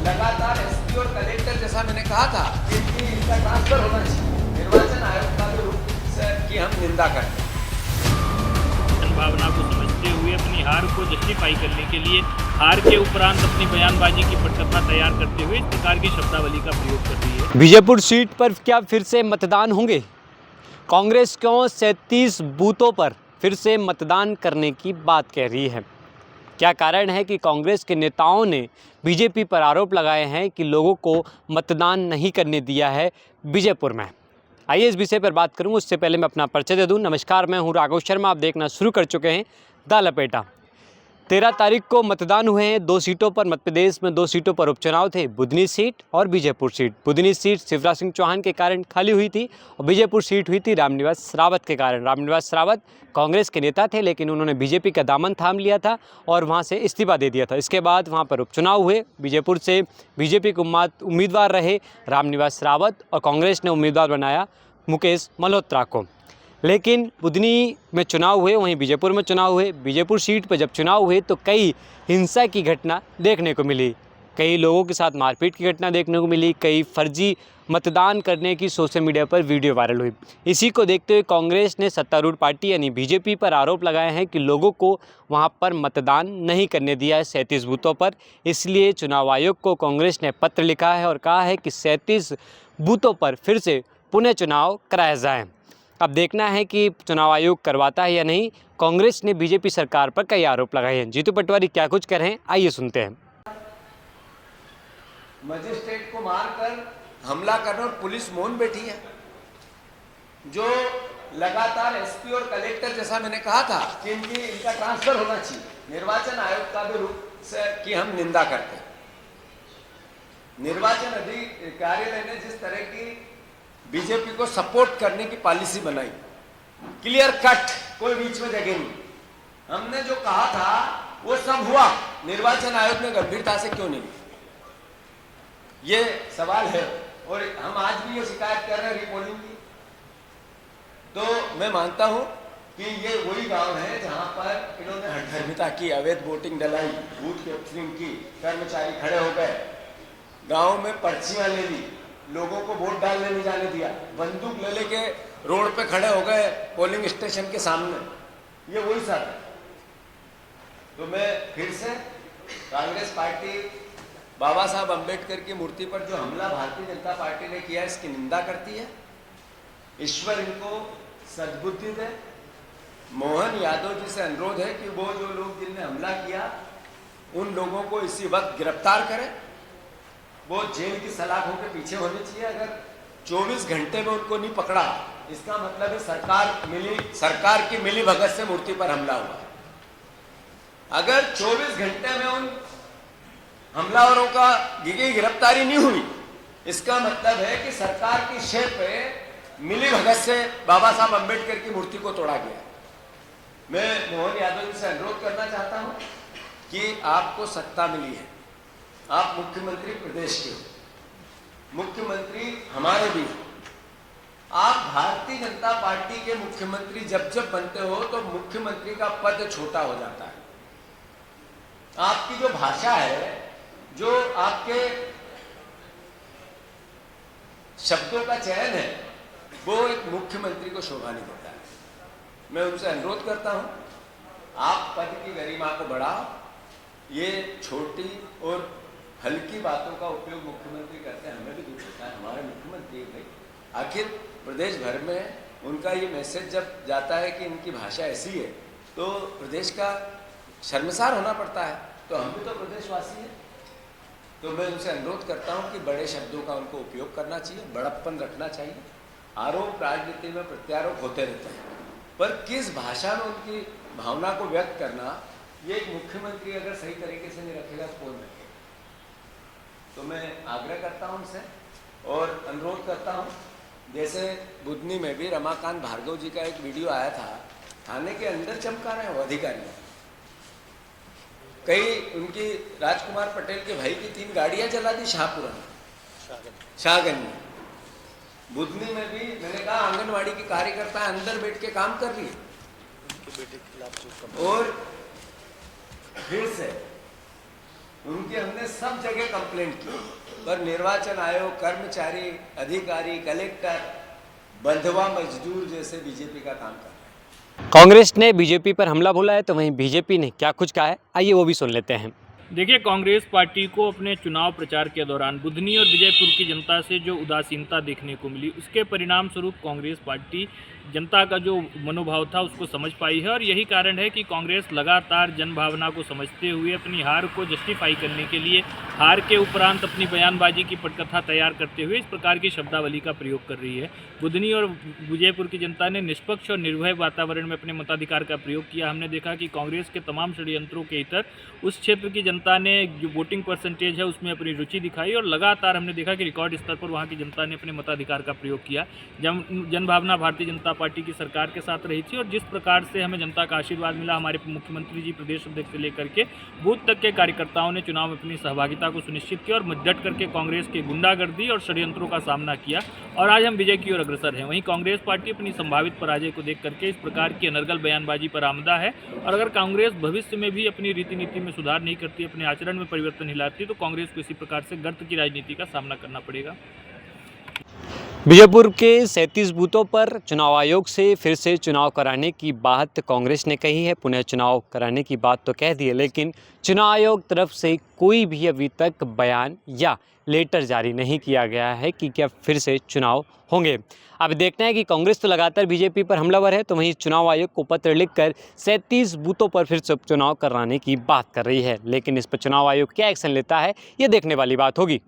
लगातार एसपी और कलेक्टर, जैसा मैंने कहा था, इनका ट्रांसफर होना चाहिए। निर्वाचन आयोग का भी रुख की हम निंदा करते हैं। भावना को समझते हुए अपनी हार को जस्टिफाई करने के लिए हार के उपरांत अपनी बयानबाजी की पटकथा तैयार करते हुए इस प्रकार की शब्दावली का प्रयोग कर रही है। बीजेपुर सीट पर क्या फिर से मतदान होंगे? कांग्रेस क्यों 37 बूथों पर फिर से मतदान करने की बात कह रही है? क्या कारण है कि कांग्रेस के नेताओं ने बीजेपी पर आरोप लगाए हैं कि लोगों को मतदान नहीं करने दिया है बीजेपुर में? आइए इस विषय पर बात करूं, उससे पहले मैं अपना परिचय दे दूं। नमस्कार, मैं हूं राघव शर्मा। आप देखना शुरू कर चुके हैं द लपेटा। 13 तारीख को मतदान हुए हैं 2 सीटों पर। मध्य प्रदेश में 2 सीटों पर उपचुनाव थे, बुधनी सीट और बीजेपुर सीट। बुधनी सीट शिवराज सिंह चौहान के कारण खाली हुई थी और बीजेपुर सीट हुई थी रामनिवास रावत के कारण। रामनिवास रावत कांग्रेस के नेता थे, लेकिन उन्होंने बीजेपी का दामन थाम लिया था और वहां से इस्तीफा दे दिया था। इसके बाद वहां पर उपचुनाव हुए। बीजेपुर से बीजेपी के उम्मीदवार रहे रामनिवास रावत और कांग्रेस ने उम्मीदवार बनाया मुकेश मल्होत्रा को। लेकिन बुधनी में चुनाव हुए, वहीं बीजेपुर में चुनाव हुए। बीजेपुर सीट पर जब चुनाव हुए तो कई हिंसा की घटना देखने को मिली, कई लोगों के साथ मारपीट की घटना देखने को मिली, कई फर्जी मतदान करने की सोशल मीडिया पर वीडियो वायरल हुई। इसी को देखते हुए कांग्रेस ने सत्तारूढ़ पार्टी यानी बीजेपी पर आरोप लगाए हैं कि लोगों को वहां पर मतदान नहीं करने दिया है 37 बूथों पर। इसलिए चुनाव आयोग को कांग्रेस ने पत्र लिखा है और कहा है कि 37 बूथों पर फिर से पुनः चुनाव कराया जाए। अब देखना है कि चुनाव आयोग करवाता है या नहीं। कांग्रेस ने बीजेपी सरकार पर कई आरोप लगाए हैं। जीतू पटवारी क्या कुछ कह रहे हैं, आइए सुनते हैं। मजिस्ट्रेट को मारकर हमला करने और पुलिस मौन बैठी है। जो लगातार एसपी और कलेक्टर, जैसा मैंने कहा था, कि इनका ट्रांसफर होना चाहिए। निर्वाचन आयोग का भी रुख की हम निंदा करते हैं। निर्वाचन कार्यालय ने जिस तरह की बीजेपी को सपोर्ट करने की पॉलिसी बनाई, क्लियर कट, कोई बीच में जगह नहीं। हमने जो कहा था वो सब हुआ, निर्वाचन आयोग ने गंभीरता से क्यों नहीं ली, ये सवाल है। और हम आज भी ये शिकायत कर रहे हैं रिपोलिंग की। तो मैं मानता हूं कि ये वही गांव है जहां पर इन्होंने हठधर्मिता की, अवैध वोटिंग डलाई, बूथ कैप्चरिंग की, कर्मचारी खड़े हो गए, गांव में पर्चियां ले ली, लोगों को वोट डालने नहीं जाने दिया, बंदूक ले लेके रोड पे खड़े हो गए पोलिंग स्टेशन के सामने। ये वही सब है। तो मैं फिर से कांग्रेस पार्टी, बाबा साहब अंबेडकर की मूर्ति पर जो हमला भारतीय जनता पार्टी ने किया, इसकी निंदा करती है। ईश्वर इनको सद्बुद्धि दे। मोहन यादव जी से अनुरोध है कि वो जो लोग जिनने हमला किया उन लोगों को इसी वक्त गिरफ्तार करें। वो जेल की सलाखों के पीछे होने चाहिए। अगर 24 घंटे में उनको नहीं पकड़ा, इसका मतलब है सरकार की मिली भगत से मूर्ति पर हमला हुआ। अगर 24 घंटे में उन हमलावरों का गिरफ्तारी नहीं हुई, इसका मतलब है कि सरकार की शय पे मिली भगत से बाबा साहब अंबेडकर की मूर्ति को तोड़ा गया। मैं मोहन यादव जी से अनुरोध करना चाहता हूं कि आपको सत्ता मिली है, आप मुख्यमंत्री प्रदेश के हो, मुख्यमंत्री हमारे भी हो। आप भारतीय जनता पार्टी के मुख्यमंत्री जब जब बनते हो तो मुख्यमंत्री का पद छोटा हो जाता है। आपकी जो भाषा है, जो आपके शब्दों का चयन है, वो एक मुख्यमंत्री को शोभा नहीं देता है। मैं उनसे अनुरोध करता हूं, आप पद की गरिमा को बढ़ाओ। ये छोटी और हल्की बातों का उपयोग मुख्यमंत्री करते हैं, हमें भी दुख होता है। हमारे मुख्यमंत्री भाई, आखिर प्रदेश भर में उनका ये मैसेज जब जाता है कि इनकी भाषा ऐसी है, तो प्रदेश का शर्मसार होना पड़ता है। तो हम भी तो प्रदेशवासी हैं। तो मैं उनसे अनुरोध करता हूं कि बड़े शब्दों का उनको उपयोग करना चाहिए, बड़प्पन रखना चाहिए। आरोप राजनीति में प्रत्यारोप होते रहते हैं, पर किस भाषा में उनकी भावना को व्यक्त करना, ये एक मुख्यमंत्री अगर सही तरीके से नहीं रखेगा तो कौन रखेगा। तो मैं आग्रह करता हूं उनसे और अनुरोध करता हूं, जैसे बुधनी में भी रमाकांत भार्गव जी का एक वीडियो आया था, थाने के अंदर चमका रहे हैं वो अधिकारी। कई उनकी राजकुमार पटेल के भाई की 3 गाड़ियां जला दी शाहपुरा में, शाहगंज में। बुधनी में भी मैंने कहा आंगनवाड़ी की कार्यकर्ता अंदर बैठ के काम कर रही है। और फिर से उनकी हमने सब जगह कंप्लेंट की, पर निर्वाचन आयोग, कर्मचारी, अधिकारी, कलेक्टर, बंधुआ मजदूर जैसे बीजेपी का काम कर रहे हैं। कांग्रेस ने बीजेपी पर हमला बोला है, तो वहीं बीजेपी ने क्या कुछ कहा है, आइए वो भी सुन लेते हैं। देखिए, कांग्रेस पार्टी को अपने चुनाव प्रचार के दौरान बुधनी और विजयपुर की जनता से जो उदासीनता देखने को मिली, उसके परिणाम स्वरूप कांग्रेस पार्टी जनता का जो मनोभाव था उसको समझ पाई है। और यही कारण है कि कांग्रेस लगातार जनभावना को समझते हुए अपनी हार को जस्टिफाई करने के लिए हार के उपरांत अपनी बयानबाजी की पटकथा तैयार करते हुए इस प्रकार की शब्दावली का प्रयोग कर रही है। बुधनी और विजयपुर की जनता ने निष्पक्ष और निर्भय वातावरण में अपने मताधिकार का प्रयोग किया। हमने देखा कि कांग्रेस के तमाम षड्यंत्रों के इतर उस क्षेत्र की जनता ने जो वोटिंग परसेंटेज है उसमें अपनी रुचि दिखाई, और लगातार हमने देखा कि रिकॉर्ड स्तर पर वहाँ की जनता ने अपने मताधिकार का प्रयोग किया। जनभावना भारतीय जनता पार्टी की सरकार के साथ रही थी, और जिस प्रकार से हमें जनता का आशीर्वाद मिला, हमारे मुख्यमंत्री जी प्रदेश अध्यक्ष से लेकर के बूथ तक के कार्यकर्ताओं ने चुनाव में अपनी सहभागिता को सुनिश्चित किया और डट करके कांग्रेस की गुंडागर्दी और षड्यंत्रों का सामना किया, और आज हम विजय की ओर अग्रसर हैं। वहीं कांग्रेस पार्टी अपनी संभावित पराजय को देख करके इस प्रकार की अनर्गल बयानबाजी पर आमदा है, और अगर कांग्रेस भविष्य में भी अपनी रीति नीति में सुधार नहीं करती, अपने आचरण में परिवर्तन नहीं लाती, तो कांग्रेस को इसी प्रकार से गर्त की राजनीति का सामना करना पड़ेगा। बीजापुर के 37 बूथों पर चुनाव आयोग से फिर से चुनाव कराने की बात कांग्रेस ने कही है। पुनः चुनाव कराने की बात तो कह दी है, लेकिन चुनाव आयोग तरफ से कोई भी अभी तक बयान या लेटर जारी नहीं किया गया है कि क्या फिर से चुनाव होंगे। अब देखना है कि कांग्रेस तो लगातार बीजेपी पर हमलावर है, तो वहीं चुनाव आयोग को पत्र लिखकर 37 बूथों पर फिर से चुनाव कराने की बात कर रही है। लेकिन इस पर चुनाव आयोग क्या एक्शन लेता है, ये देखने वाली बात होगी।